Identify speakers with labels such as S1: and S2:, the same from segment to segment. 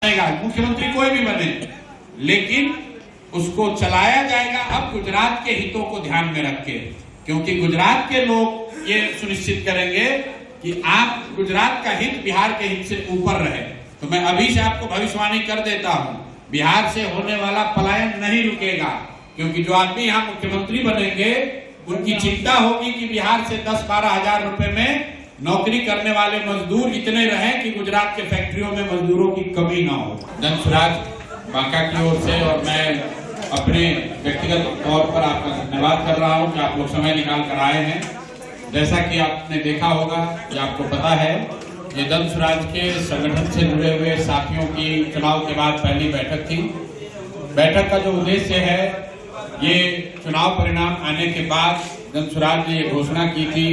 S1: मुख्यमंत्री कोई भी बने, लेकिन उसको चलाया जाएगा अब गुजरात के हितों को ध्यान में रख के, क्योंकि गुजरात के लोग ये सुनिश्चित करेंगे कि आप गुजरात का हित बिहार के हित से ऊपर रहे। तो मैं अभी से आपको भविष्यवाणी कर देता हूं, बिहार से होने वाला पलायन नहीं रुकेगा, क्योंकि जो आदमी यहाँ मुख्यमंत्री बनेंगे उनकी चिंता होगी कि बिहार से 10-12 हजार रुपए में नौकरी करने वाले मजदूर इतने रहें कि गुजरात के फैक्ट्रियों में मजदूरों की कमी ना हो। जन स्वराज बांका की ओर से और मैं अपने व्यक्तिगत तौर पर आपका धन्यवाद कर रहा हूं कि आप लोग समय निकाल कर आए हैं। जैसा कि आपने देखा होगा या आपको पता है, ये जन स्वराज के संगठन से जुड़े हुए साथियों की चुनाव के बाद पहली बैठक थी। बैठक का जो उद्देश्य है, ये चुनाव परिणाम आने के बाद जन स्वराज ने ये घोषणा की थी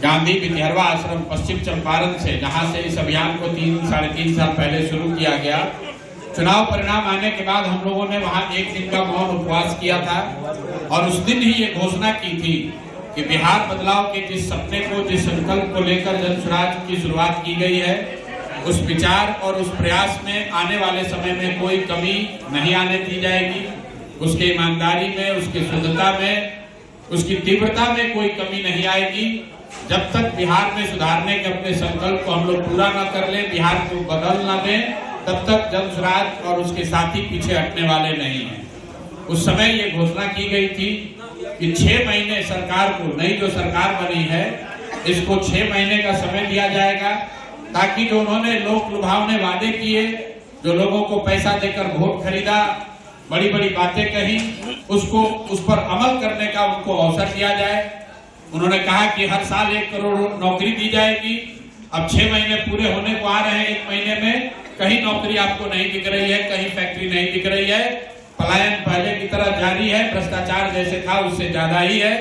S1: गांधी विद्यारवा आश्रम पश्चिम चंपारण से, जहां से इस अभियान को 3-3.5 साल पहले शुरू किया गया। चुनाव परिणाम आने के बाद हम लोगों ने वहां एक दिन का मौन उपवास किया था और उस दिन ही ये घोषणा की थी कि बिहार बदलाव के जिस सपने को, जिस संकल्प को लेकर जन स्वराज की शुरुआत की गई है, उस विचार और उस प्रयास में आने वाले समय में कोई कमी नहीं आने दी जाएगी। उसके ईमानदारी में, उसकी शुद्धता में, उसकी तीव्रता में कोई कमी नहीं आएगी। जब तक बिहार में सुधारने के अपने संकल्प को हम लोग पूरा न कर ले, बिहार को बदल न दें, तब तक जन स्वराज और उसके साथी पीछे हटने वाले नहीं हैं। उस समय ये घोषणा की गई थी कि 6 महीने सरकार को, नई जो सरकार बनी है, इसको 6 महीने का समय दिया जाएगा, ताकि जो उन्होंने लोक लुभावने वादे किए, जो लोगों को पैसा देकर वोट खरीदा, बड़ी बड़ी बातें कही, उसको उस पर अमल करने का उनको अवसर दिया जाए। उन्होंने कहा कि हर साल 1 करोड़ नौकरी दी जाएगी। अब 6 महीने पूरे होने को आ रहे हैं, 1 महीने में कहीं नौकरी आपको नहीं दिख रही है, कहीं फैक्ट्री नहीं दिख रही है। पलायन पहले की तरह जारी है, भ्रष्टाचार जैसे था उससे ज्यादा ही है।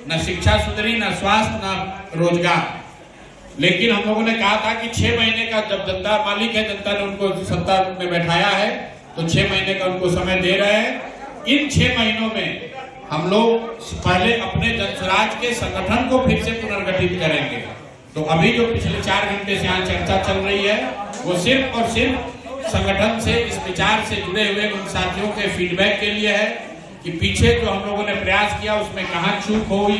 S1: न शिक्षा सुधरी, न स्वास्थ्य, न रोजगार। लेकिन हम लोगों ने कहा था कि 6 महीने का, जब जनता मालिक है, जनता ने उनको सत्ता में बैठाया है, तो 6 महीने का उनको समय दे रहे हैं। इन 6 महीनों में हम लोग पहले अपने जन स्वराज के संगठन को फिर से पुनर्गठित करेंगे। तो अभी जो पिछले 4 घंटे से यहाँ चर्चा चल रही है, वो सिर्फ और सिर्फ संगठन से, इस विचार से जुड़े हुए उन साथियों के फीडबैक के लिए है कि पीछे जो हम लोगों ने प्रयास किया उसमें कहाँ चूक हुई,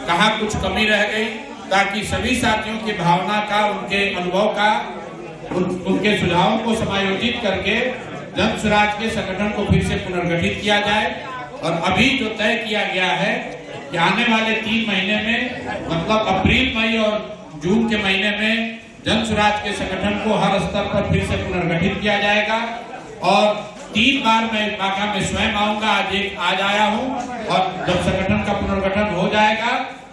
S1: कहाँ कुछ कमी रह गई, ताकि सभी साथियों की भावना का, उनके अनुभव का, उनके सुझावों को समायोजित करके जन स्वराज के संगठन को फिर से पुनर्गठित किया जाए। और अभी जो तय किया गया है कि आने वाले 3 महीने में, मतलब अप्रैल, मई और जून के महीने में जन स्वराज के संगठन को हर स्तर पर फिर से पुनर्गठित किया जाएगा। और 3 बार मैं बांका में स्वयं आऊंगा, आज आया हूं, और जब संगठन का पुनर्गठन हो जाएगा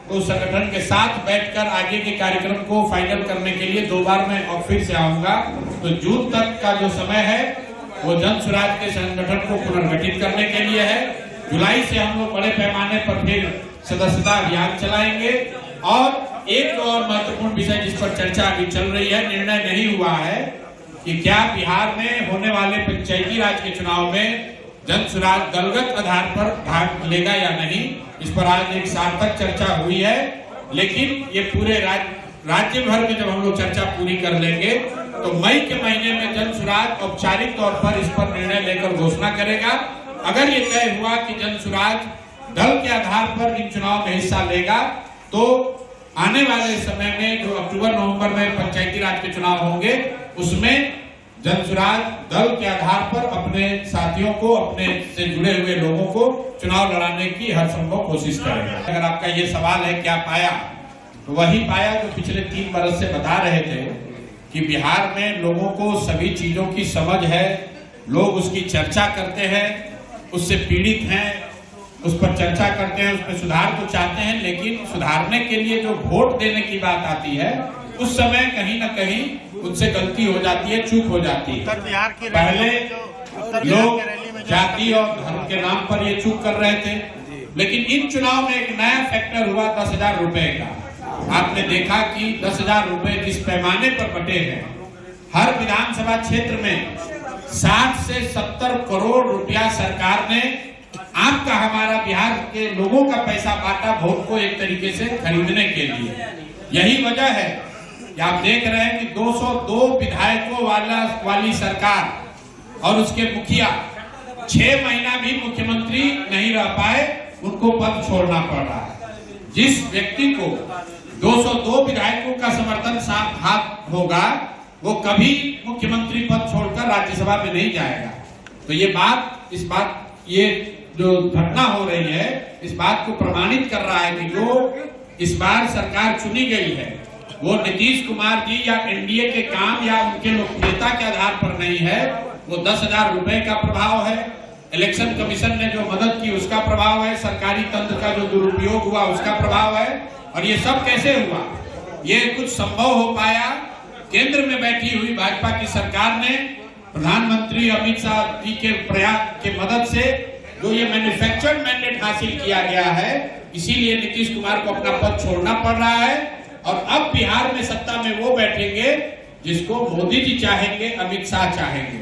S1: तो संगठन के साथ बैठकर आगे के कार्यक्रम को फाइनल करने के लिए 2 बार मैं और फिर से आऊंगा। तो जून तक का जो समय है वो जन स्वराज के संगठन को पुनर्गठित करने के लिए है। जुलाई से हम लोग बड़े पैमाने पर फिर सदस्यता अभियान चलाएंगे। और एक और महत्वपूर्ण विषय जिस पर चर्चा अभी चल रही है, निर्णय नहीं हुआ है कि क्या बिहार में होने वाले पंचायती राज के चुनाव में जन स्वराज दलगत आधार पर भाग लेगा या नहीं। इस पर आज एक सार्थक चर्चा हुई है, लेकिन ये पूरे राज्य भर में जब हम लोग चर्चा पूरी कर लेंगे तो मई के महीने में जन स्वराज औपचारिक तौर पर इस पर निर्णय लेकर घोषणा करेगा। अगर ये तय हुआ कि जन स्वराज दल के आधार पर इन चुनाव में हिस्सा लेगा, तो आने वाले समय में जो अक्टूबर-नवंबर में पंचायती राज के चुनाव होंगे, उसमें जन स्वराज दल के आधार पर अपने साथियों को, अपने से जुड़े हुए लोगों को चुनाव लड़ाने की हर संभव कोशिश करेगा। अगर आपका ये सवाल है क्या पाया, तो वही पाया जो पिछले 3 बरस से बता रहे थे कि बिहार में लोगों को सभी चीजों की समझ है, लोग उसकी चर्चा करते हैं, उससे पीड़ित हैं, उस पर चर्चा करते हैं, उसमें सुधार को चाहते हैं, लेकिन सुधारने के लिए जो वोट देने की बात आती है, उस समय कहीं ना कहीं उनसे गलती हो जाती है, चूक हो जाती है। पहले लोग जाति और धर्म के नाम पर ये चूक कर रहे थे, लेकिन इन चुनाव में एक नया फैक्टर हुआ 10,000 रुपए का। आपने देखा कि 10,000 रुपए जिस पैमाने पर बटे हैं, हर विधानसभा क्षेत्र में 60 से 70 करोड़ रुपया सरकार ने आपका, हमारा, बिहार के लोगों का पैसा बांटा वोट को एक तरीके से खरीदने के लिए। यही वजह है कि आप देख रहे हैं कि 202 विधायकों वाली सरकार और उसके मुखिया 6 महीना भी मुख्यमंत्री नहीं रह पाए, उनको पद छोड़ना पड़ रहा है। जिस व्यक्ति को 202 विधायकों का समर्थन साथ हाथ होगा वो कभी मुख्यमंत्री पद छोड़कर राज्यसभा में नहीं जाएगा। तो ये जो घटना हो रही है इस बात को प्रमाणित कर रहा है कि जो इस बार सरकार चुनी गई है वो नीतीश कुमार जी या एनडीए के काम या उनके लोकप्रियता के आधार पर नहीं है, वो 10,000 रुपए का प्रभाव है, इलेक्शन कमीशन ने जो मदद की उसका प्रभाव है, सरकारी तंत्र का जो दुरुपयोग हुआ उसका प्रभाव है। और ये सब कैसे हुआ? ये कुछ संभव हो पाया केंद्र में बैठी हुई भाजपा की सरकार ने प्रधानमंत्री अमित शाह जी के प्रयास के मदद से जो ये मैन्युफैक्चर्ड मैंडेट हासिल किया गया है, इसीलिए नीतीश कुमार को अपना पद छोड़ना पड़ रहा है। और अब बिहार में सत्ता में वो बैठेंगे जिसको मोदी जी चाहेंगे, अमित शाह चाहेंगे।